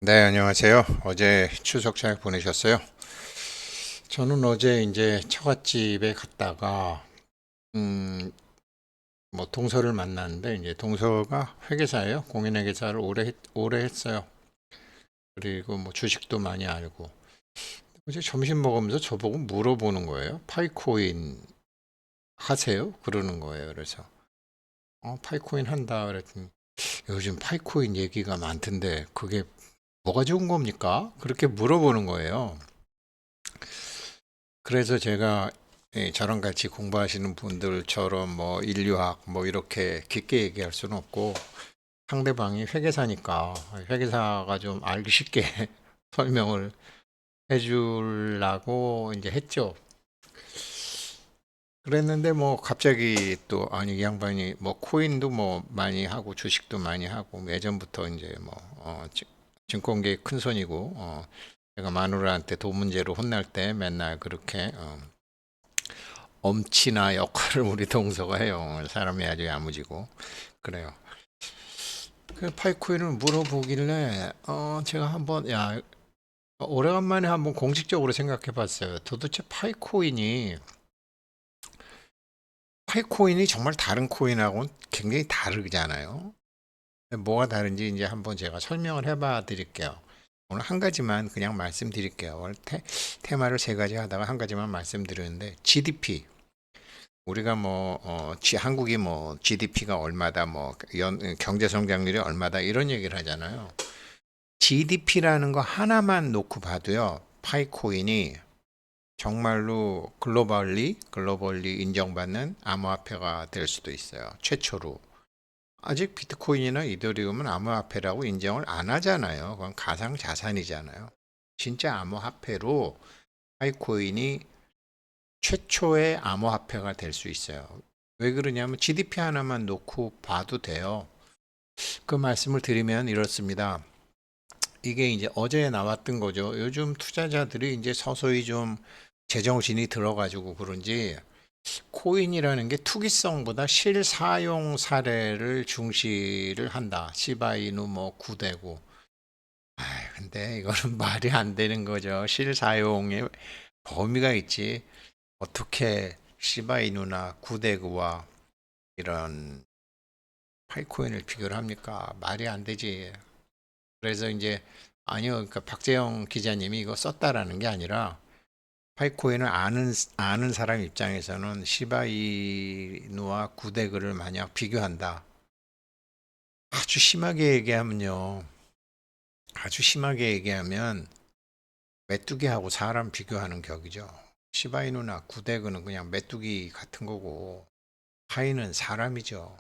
네, 안녕하세요. 어제 추석 잘 보내셨어요? 저는 어제 이제 처갓집에 갔다가, 음, 뭐 동서를 만났는데, 이제 동서가 회계사예요. 공인회계사를 오래 했어요. 그리고 뭐 주식도 많이 알고. 어제 점심 먹으면서 저보고 물어보는 거예요. 파이코인 하세요? 그러는 거예요. 그래서, 파이코인 한다. 그랬더니, 요즘 파이코인 얘기가 많던데, 그게 뭐가 좋은 겁니까? 그렇게 물어보는 거예요. 그래서 제가 저랑 같이 공부하시는 분들처럼 뭐 인류학 뭐 이렇게 깊게 얘기할 수는 없고 상대방이 회계사니까 회계사가 좀 알기 쉽게 설명을 해주려고 이제 했죠. 그랬는데 뭐 갑자기 또 아니 이 양반이 뭐 코인도 뭐 많이 하고 주식도 많이 하고 뭐 예전부터 이제 뭐 증권계의 큰 손이고 제가 마누라한테 돈 문제로 혼날 때 맨날 그렇게 엄친아 역할을 우리 동서가 해요. 사람이 아주 야무지고 그래요. 그 파이코인을 물어보길래 제가 한번 야 오래간만에 한번 공식적으로 생각해봤어요. 도대체 파이코인이 정말 다른 코인하고는 굉장히 다르잖아요. 뭐가 다른지 이제 한번 제가 설명을 해봐 드릴게요. 오늘 한 가지만 그냥 말씀드릴게요. 오늘 테마를 세 가지 하다가 한 가지만 말씀드리는데 GDP 우리가 뭐 한국이 뭐 GDP가 얼마다 뭐 경제 성장률이 얼마다 이런 얘기를 하잖아요. GDP라는 거 하나만 놓고 봐도요. 파이코인이 정말로 글로벌리 인정받는 암호화폐가 될 수도 있어요. 최초로. 아직 비트코인이나 이더리움은 암호화폐라고 인정을 안 하잖아요. 그건 가상 자산이잖아요. 진짜 암호화폐로 파이코인이 최초의 암호화폐가 될 수 있어요. 왜 그러냐면 GDP 하나만 놓고 봐도 돼요. 그 말씀을 드리면 이렇습니다. 이게 이제 어제 나왔던 거죠. 요즘 투자자들이 이제 서서히 좀 제정신이 들어가지고 그런지 코인이라는 게 투기성보다 실사용 사례를 중시를 한다. 시바이누 뭐 구대고. 아, 근데 이거는 말이 안 되는 거죠. 실사용의 범위가 있지. 어떻게 시바이누나 구데그와 이런 파이코인을 비교를 합니까? 말이 안 되지. 그래서 이제 아니요, 그러니까 박재영 기자님이 이거 썼다라는 게 아니라 파이코인을 아는 사람 입장에서는 시바이누와 구데그를 만약 비교한다. 아주 심하게 얘기하면요. 아주 심하게 얘기하면 메뚜기하고 사람 비교하는 격이죠. 시바이누나 구데그는 그냥 메뚜기 같은 거고 파이는 사람이죠.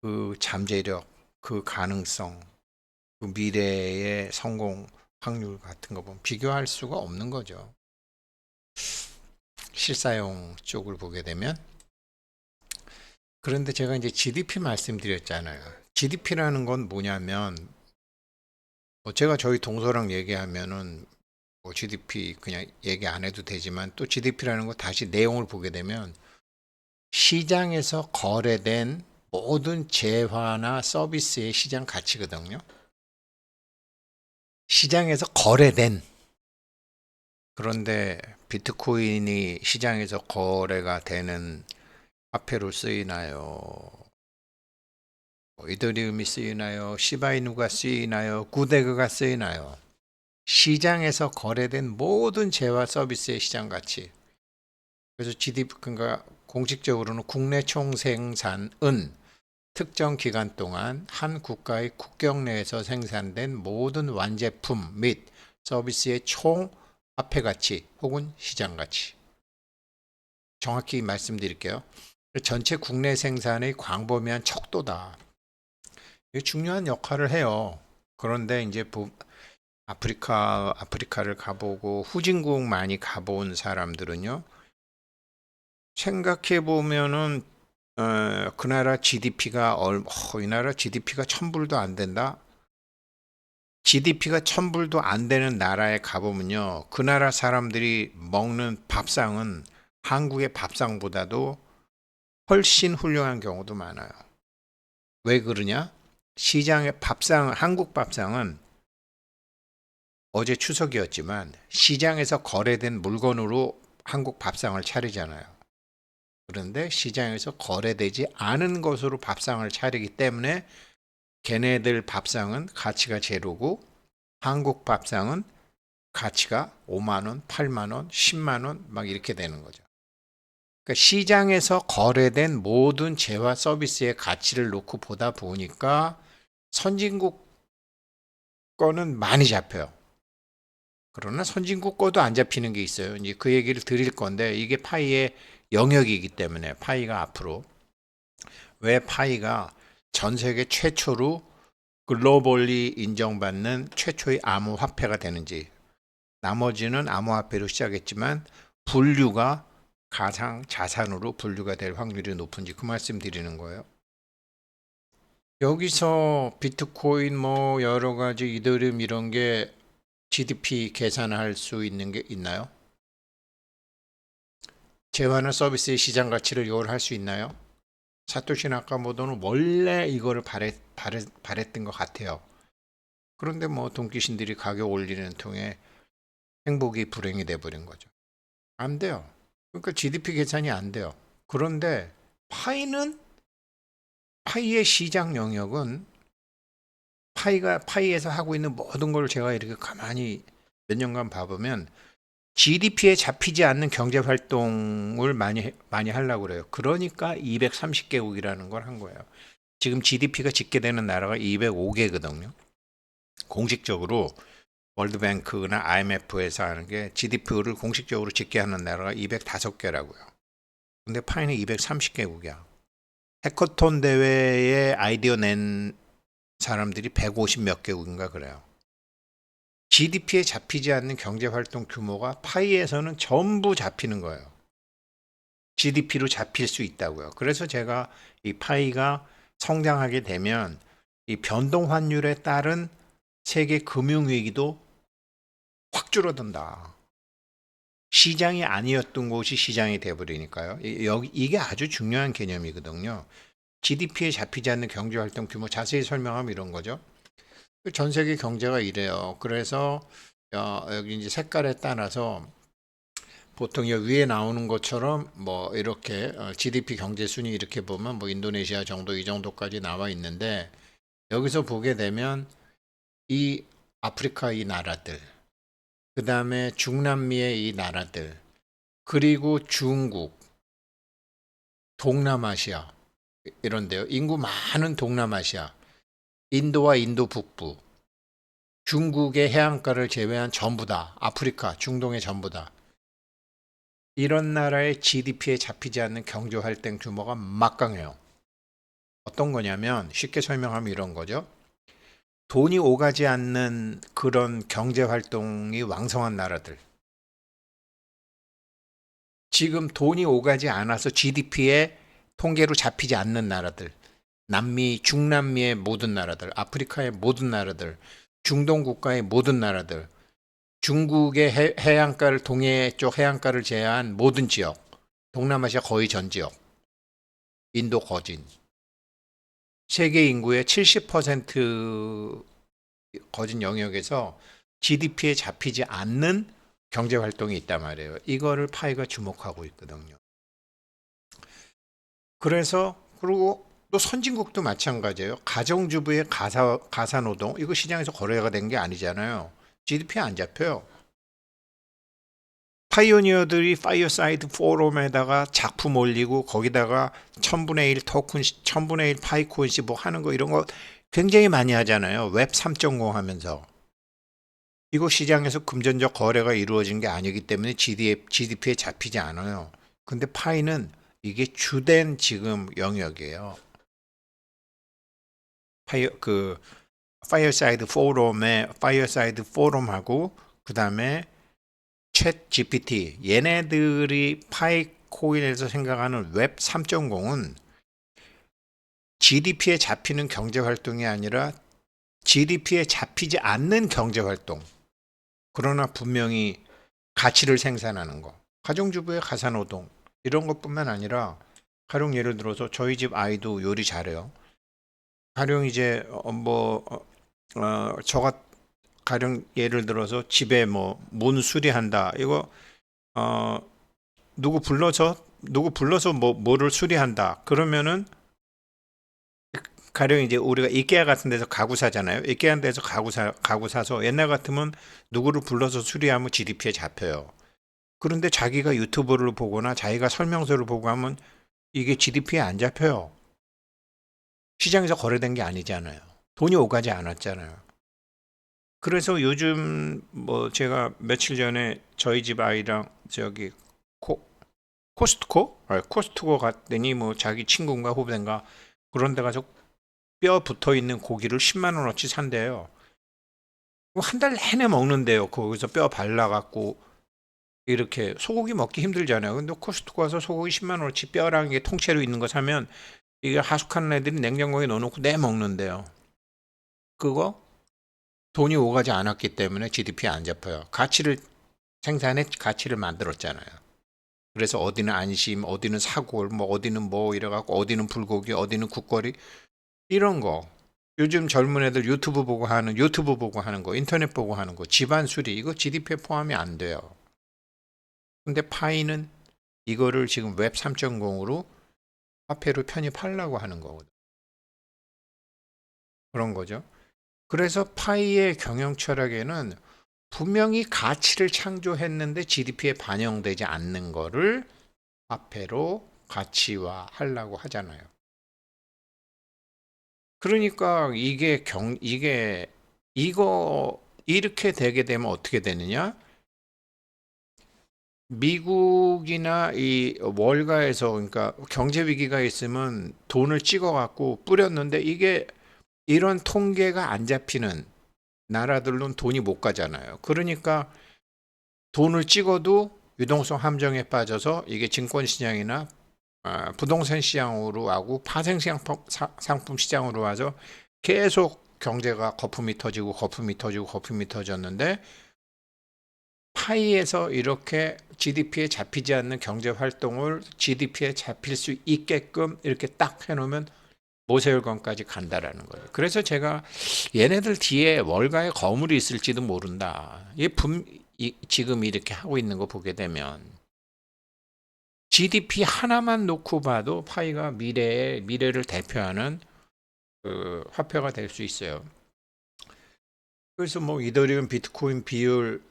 그 잠재력, 그 가능성, 그 미래의 성공 확률 같은 거 보면 비교할 수가 없는 거죠. 실사용 쪽을 보게 되면. 그런데 제가 이제 GDP 말씀드렸잖아요. GDP라는 건 뭐냐면, 뭐 제가 저희 동서랑 얘기하면은 뭐 GDP 그냥 얘기 안 해도 되지만 또 GDP라는 거 다시 내용을 보게 되면 시장에서 거래된 모든 재화나 서비스의 시장 가치거든요. 시장에서 거래된 그런데 비트코인이 시장에서 거래가 되는 화폐로 쓰이나요? 뭐 이더리움이 쓰이나요? 시바이누가 쓰이나요? 구데그가 쓰이나요? 시장에서 거래된 모든 재화 서비스의 시장 가치. 그래서 GDP, 그러니까 공식적으로는 국내 총생산은 특정 기간 동안 한 국가의 국경 내에서 생산된 모든 완제품 및 서비스의 총 화폐 가치 혹은 시장 가치. 정확히 말씀드릴게요. 전체 국내 생산의 광범위한 척도다. 이게 중요한 역할을 해요. 그런데 이제 아프리카를 가보고 후진국 많이 가본 사람들은요. 생각해 보면은 그 나라 GDP가 이 나라 GDP가 1,000불도 안 된다. GDP가 1,000불도 안 되는 나라에 가보면요. 그 나라 사람들이 먹는 밥상은 한국의 밥상보다도 훨씬 훌륭한 경우도 많아요. 왜 그러냐? 시장의 밥상, 한국 밥상은 어제 추석이었지만 시장에서 거래된 물건으로 한국 밥상을 차리잖아요. 그런데 시장에서 거래되지 않은 것으로 밥상을 차리기 때문에 걔네들 밥상은 가치가 제로고 한국 밥상은 가치가 5만 원, 8만 원, 10만 원 막 이렇게 되는 거죠. 그러니까 시장에서 거래된 모든 재화 서비스의 가치를 놓고 보다 보니까 선진국 거는 많이 잡혀요. 그러나 선진국 거도 안 잡히는 게 있어요. 이제 그 얘기를 드릴 건데 이게 파이의 영역이기 때문에 파이가 앞으로 왜 파이가 전 세계 최초로 글로벌리 인정받는 최초의 암호화폐가 되는지, 나머지는 암호화폐로 시작했지만 분류가 가상 자산으로 분류가 될 확률이 높은지 그 말씀 드리는 거예요. 여기서 비트코인 뭐 여러 가지 이더리움 이런 게 GDP 계산할 수 있는 게 있나요? 재화나 서비스의 시장 가치를 이걸 할 수 있나요? 사토시 나카모토는 원래 이거를 바랬던 것 같아요. 그런데 뭐 돈귀신들이 가격 올리는 통에 행복이 불행이 돼버린 거죠. 안 돼요. 그러니까 GDP 계산이 안 돼요. 그런데 파이의 시장 영역은 파이에서 하고 있는 모든 걸 제가 이렇게 가만히 몇 년간 봐보면 GDP에 잡히지 않는 경제 활동을 많이 하려고 그래요. 그러니까 230개국이라는 걸 한 거예요. 지금 GDP가 집계되는 나라가 205개거든요. 공식적으로 월드뱅크나 IMF에서 하는 게 GDP를 공식적으로 집계하는 나라가 205개라고요. 근데 파이는 230개국이야. 해커톤 대회에 아이디어 낸 사람들이 150 몇 개국인가 그래요. GDP에 잡히지 않는 경제활동 규모가 파이에서는 전부 잡히는 거예요. GDP로 잡힐 수 있다고요. 그래서 제가 이 파이가 성장하게 되면 이 변동 환율에 따른 세계 금융위기도 확 줄어든다. 시장이 아니었던 곳이 시장이 돼버리니까요. 이게 아주 중요한 개념이거든요. GDP에 잡히지 않는 경제활동 규모 자세히 설명하면 이런 거죠. 전 세계 경제가 이래요. 그래서 여기 이제 색깔에 따라서 보통 여기 위에 나오는 것처럼 뭐 이렇게 GDP 경제 순위 이렇게 보면 뭐 인도네시아 정도 이 정도까지 나와 있는데 여기서 보게 되면 이 아프리카 이 나라들, 그 다음에 중남미의 이 나라들, 그리고 중국, 동남아시아 이런데요. 인구 많은 동남아시아, 인도와 인도 북부, 중국의 해안가를 제외한 전부 다, 아프리카, 중동의 전부 다. 이런 나라의 GDP에 잡히지 않는 경제활동 규모가 막강해요. 어떤 거냐면 쉽게 설명하면 이런 거죠. 돈이 오가지 않는 그런 경제활동이 왕성한 나라들. 지금 돈이 오가지 않아서 GDP에 통계로 잡히지 않는 나라들. 남미, 중남미의 모든 나라들, 아프리카의 모든 나라들, 중동 국가의 모든 나라들, 중국의 해안가를 동해 쪽 해안가를 제외한 모든 지역, 동남아시아 거의 전 지역, 인도 거진, 세계 인구의 70% 거진 영역에서 GDP에 잡히지 않는 경제 활동이 있단 말이에요. 이거를 파이가 주목하고 있거든요. 그래서 그리고 또 선진국도 마찬가지예요. 가정주부의 가사노동 이거 시장에서 거래가 된 게 아니잖아요. GDP에 안 잡혀요. 파이오니어들이 파이어사이드 포럼에다가 작품 올리고 거기다가 1000분의 1 토큰, 1000분의 1 파이코인씩 뭐 하는 거 이런 거 굉장히 많이 하잖아요. 웹 3.0 하면서. 이거 시장에서 금전적 거래가 이루어진 게 아니기 때문에 GDP에 잡히지 않아요. 근데 파이는 이게 주된 지금 영역이에요. 파이어사이드 포럼하고 그다음에 챗 GPT 얘네들이 파이코인에서 생각하는 웹 3.0은 GDP에 잡히는 경제 활동이 아니라 GDP에 잡히지 않는 경제 활동. 그러나 분명히 가치를 생산하는 거. 가정주부의 가사노동 이런 것뿐만 아니라 가령 예를 들어서 저희 집 아이도 요리 잘해요. 가령 이제 저 가령 예를 들어서 집에 뭐 문 수리한다. 이거 어 누구 불러서 뭐를 수리한다. 그러면은 가령 이제 우리가 이케아 같은 데서 가구 사잖아요. 이케아 같은 데서 가구 사서 옛날 같으면 누구를 불러서 수리하면 GDP에 잡혀요. 그런데 자기가 유튜브를 보거나 자기가 설명서를 보고 하면 이게 GDP에 안 잡혀요. 시장에서 거래된 게 아니잖아요. 돈이 오가지 않았잖아요. 그래서 요즘 뭐 제가 며칠 전에 저희 집 아이랑 저기 코스트코 갔더니 뭐 자기 친구인가 후배인가 그런 데 가서 뼈 붙어 있는 고기를 10만 원어치 산대요. 한 달 내내 먹는데요. 거기서 뼈 발라갖고 이렇게 소고기 먹기 힘들잖아요. 근데 코스트코 가서 소고기 10만 원어치 뼈랑 이게 통째로 있는 거 사면 이게 하숙하는 애들이 냉장고에 넣어놓고 내 먹는데요. 그거 돈이 오가지 않았기 때문에 GDP에 안 잡혀요. 생산에 가치를 만들었잖아요. 그래서 어디는 안심, 어디는 사골, 뭐 어디는 뭐 이래갖고 어디는 불고기, 어디는 국거리 이런 거. 요즘 젊은 애들 유튜브 보고 하는 거, 인터넷 보고 하는 거, 집안 수리 이거 GDP에 포함이 안 돼요. 근데 파이는 이거를 지금 웹 3.0으로 화폐로 편입하려고 하는 거거든. 그런 거죠. 그래서 파이의 경영 철학에는 분명히 가치를 창조했는데 GDP에 반영되지 않는 거를 화폐로 가치화 하려고 하잖아요. 그러니까 이거 이렇게 되게 되면 어떻게 되느냐? 미국이나 이 월가에서 그러니까 경제 위기가 있으면 돈을 찍어 갖고 뿌렸는데 이게 이런 통계가 안 잡히는 나라들은 돈이 못 가잖아요. 그러니까 돈을 찍어도 유동성 함정에 빠져서 이게 증권 시장이나 부동산 시장으로 하고 상품 시장으로 와서 계속 경제가 거품이 터졌는데 파이에서 이렇게 GDP에 잡히지 않는 경제 활동을 GDP에 잡힐 수 있게끔 이렇게 딱 해놓으면 모세혈관까지 간다라는 거예요. 그래서 제가 얘네들 뒤에 월가의 거물이 있을지도 모른다. 지금 이렇게 하고 있는 거 보게 되면 GDP 하나만 놓고 봐도 파이가 미래를 대표하는 그 화폐가 될 수 있어요. 그래서 뭐 이더리움 비트코인 비율이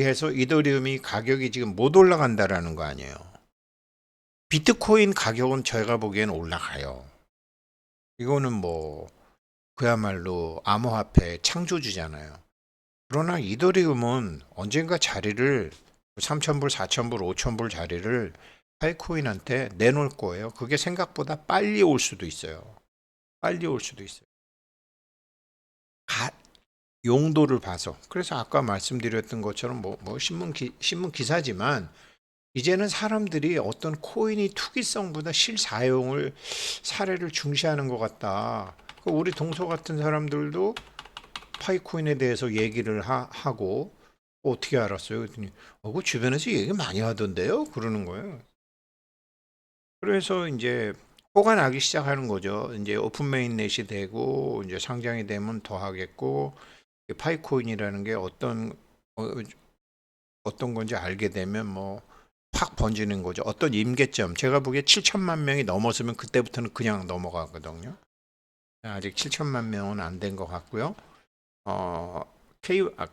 해서 이더리움이 가격이 지금 못 올라간다라는 거 아니에요. 비트코인 가격은 제가 보기엔 올라가요. 이거는 뭐 그야말로 암호화폐 창조주잖아요. 그러나 이더리움은 언젠가 자리를 3,000불, 4,000불, 5,000불 자리를 파이코인한테 내놓을 거예요. 그게 생각보다 빨리 올 수도 있어요. 빨리 올 수도 있어요. 용도를 봐서. 그래서 아까 말씀드렸던 것처럼 뭐 신문 기사지만 이제는 사람들이 어떤 코인이 투기성보다 실사용을 사례를 중시하는 것 같다. 우리 동서 같은 사람들도 파이코인에 대해서 얘기를 하고 어떻게 알았어요? 그랬더니 그 주변에서 얘기 많이 하던데요? 그러는 거예요. 그래서 이제 호가 나기 시작하는 거죠. 이제 오픈 메인넷이 되고 이제 상장이 되면 더 하겠고 파이코인이라는 게 어, 어떤 건지 알게 되면 뭐 확 번지는 거죠. 어떤 임계점. 제가 보기에 7천만 명이 넘었으면 그때부터는 그냥 넘어가거든요. 아직 7천만 명은 안 된 것 같고요. 어,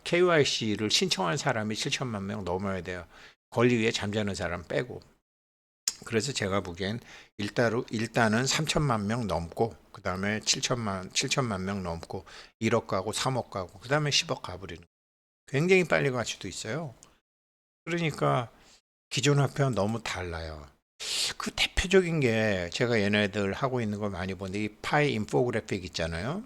KYC를 신청한 사람이 7천만 명 넘어야 돼요. 권리 위에 잠자는 사람 빼고. 그래서 제가 보기엔 일단은 3천만 명 넘고 그 다음에 7천만 명 넘고 1억 가고 3억 가고 그 다음에 10억 가버리는 굉장히 빨리 갈 수도 있어요. 그러니까 기존 화폐와 너무 달라요. 그 대표적인 게 제가 얘네들 하고 있는 걸 많이 보는데 이 파이 인포그래픽 있잖아요.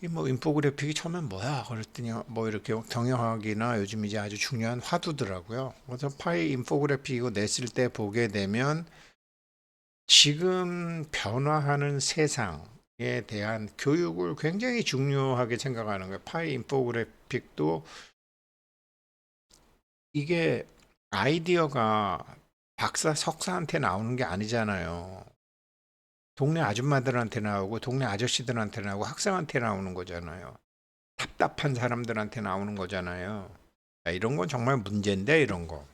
이 뭐 인포그래픽이 처음엔 뭐야? 그랬더니 뭐 이렇게 경영학이나 요즘 이제 아주 중요한 화두더라고요. 그래서 파이 인포그래픽 이거 냈을 때 보게 되면 지금 변화하는 세상에 대한 교육을 굉장히 중요하게 생각하는 거예요. 파이 인포그래픽도 이게 아이디어가 박사, 석사한테 나오는 게 아니잖아요. 동네 아줌마들한테 나오고 동네 아저씨들한테 나오고 학생한테 나오는 거잖아요. 답답한 사람들한테 나오는 거잖아요. 이런 건 정말 문제인데 이런 거.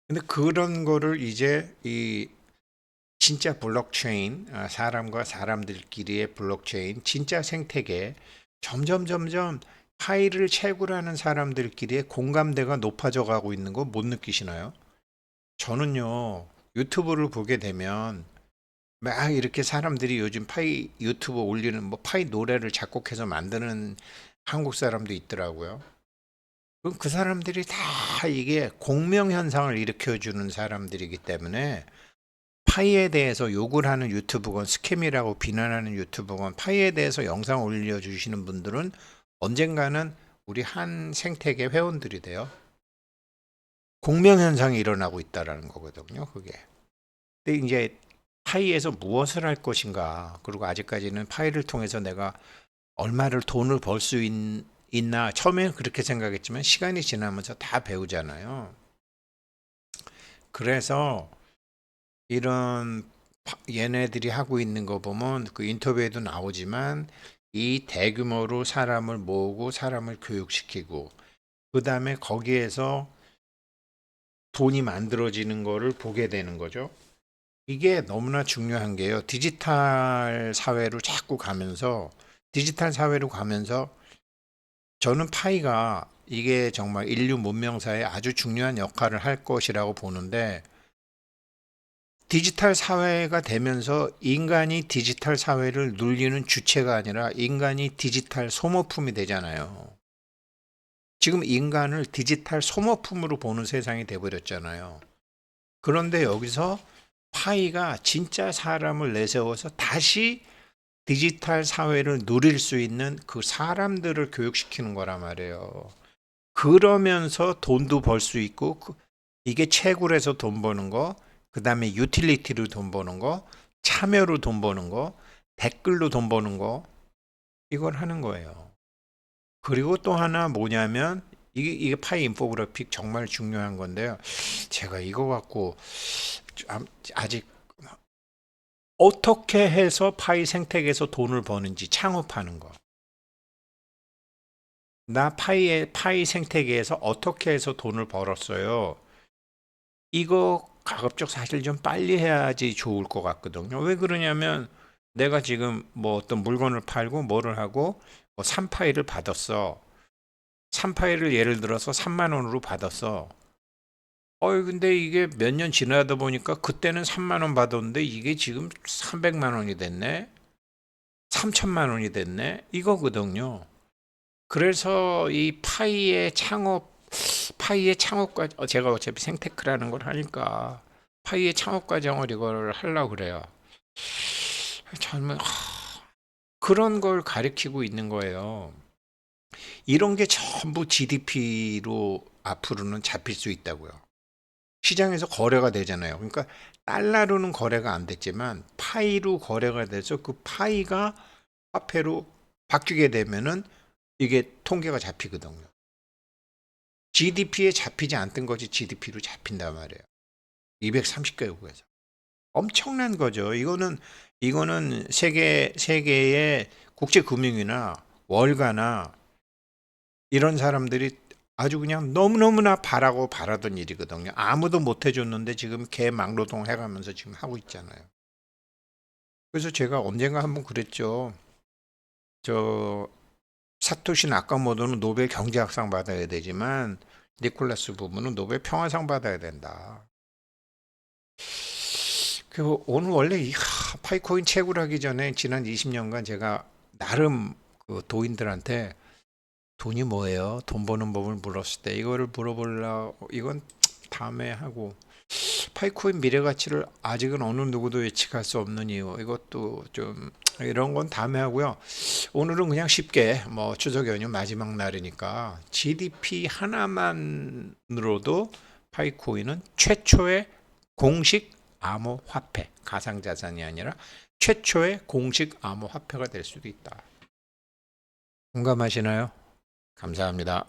근데 그런 거를 이제 이 진짜 블록체인, 사람과 사람들끼리의 블록체인, 진짜 생태계 점점 파일을 채굴하는 사람들끼리의 공감대가 높아져 가고 있는 거 못 느끼시나요? 저는요, 유튜브를 보게 되면 막 이렇게 사람들이 요즘 파이 유튜브 올리는 뭐 파이 노래를 작곡해서 만드는 한국 사람도 있더라고요. 그럼 그 사람들이 다 이게 공명 현상을 일으켜 주는 사람들이기 때문에 파이에 대해서 욕을 하는 유튜브건 스캠이라고 비난하는 유튜브건 파이에 대해서 영상 올려주시는 분들은 언젠가는 우리 한 생태계 회원들이 돼요. 공명현상이 일어나고 있다라는 거거든요, 그게. 근데 이제 파이에서 무엇을 할 것인가, 그리고 아직까지는 파이를 통해서 내가 얼마를 돈을 벌 수 있나, 처음에는 그렇게 생각했지만 시간이 지나면서 다 배우잖아요. 그래서 이런 얘네들이 하고 있는 거 보면 그 인터뷰에도 나오지만 이 대규모로 사람을 모으고 사람을 교육시키고 그 다음에 거기에서 돈이 만들어지는 거를 보게 되는 거죠. 이게 너무나 중요한 게요. 디지털 사회로 가면서 저는 파이가 이게 정말 인류 문명사에 아주 중요한 역할을 할 것이라고 보는데 디지털 사회가 되면서 인간이 디지털 사회를 눌리는 주체가 아니라 인간이 디지털 소모품이 되잖아요. 지금 인간을 디지털 소모품으로 보는 세상이 돼버렸잖아요. 그런데 여기서 파이가 진짜 사람을 내세워서 다시 디지털 사회를 누릴 수 있는 그 사람들을 교육시키는 거란 말이에요. 그러면서 돈도 벌 수 있고 이게 채굴해서 돈 버는 거, 그 다음에 유틸리티로 돈 버는 거, 참여로 돈 버는 거, 댓글로 돈 버는 거, 이걸 하는 거예요. 그리고 또 하나 뭐냐면 이게 파이 인포그래픽 정말 중요한 건데요. 제가 이거 갖고 아직 어떻게 해서 파이 생태계에서 돈을 버는지 창업하는 거. 나 파이 생태계에서 어떻게 해서 돈을 벌었어요. 이거 가급적 사실 좀 빨리 해야지 좋을 것 같거든요. 왜 그러냐면 내가 지금 뭐 어떤 물건을 팔고 뭐를 하고 뭐 3파일을 받았어. 3파일을 예를 들어서 3만 원으로 받았어. 근데 이게 몇 년 지나다 보니까 그때는 3만 원 받았는데 이게 지금 300만 원이 됐네. 3천만 원이 됐네. 이거거든요. 그래서 이 파이의 창업과 제가 어차피 생테크라는 걸 하니까 파이의 창업 과정을 이걸 하려고 그래요. 정말 그런 걸 가리키고 있는 거예요. 이런 게 전부 GDP로 앞으로는 잡힐 수 있다고요. 시장에서 거래가 되잖아요. 그러니까 달러로는 거래가 안 됐지만 파이로 거래가 돼서 그 파이가 화폐로 바뀌게 되면은 이게 통계가 잡히거든요. GDP에 잡히지 않던 것이 GDP로 잡힌단 말이에요. 230개국에서. 엄청난 거죠. 이거는 세계의 국제금융이나 월가나 이런 사람들이 아주 그냥 너무너무나 바라던 일이거든요. 아무도 못 해줬는데 지금 개막노동 해가면서 지금 하고 있잖아요. 그래서 제가 언젠가 한번 그랬죠. 저 사토시 나카모토는 노벨 경제학상 받아야 되지만 니콜라스 부부는 노벨 평화상 받아야 된다. 오늘 원래 이 파이코인 채굴하기 전에 지난 20년간 제가 나름 그 도인들한테 돈이 뭐예요? 돈 버는 법을 물었을 때 이거를 물어보려고 이건 다음에 하고 파이코인 미래 가치를 아직은 어느 누구도 예측할 수 없는 이유 이것도 좀 이런 건 다음에 하고요. 오늘은 그냥 쉽게 뭐 추석 연휴 마지막 날이니까 GDP 하나만으로도 파이코인은 최초의 공식 암호화폐, 가상자산이 아니라 최초의 공식 암호화폐가 될 수도 있다. 공감하시나요? 감사합니다.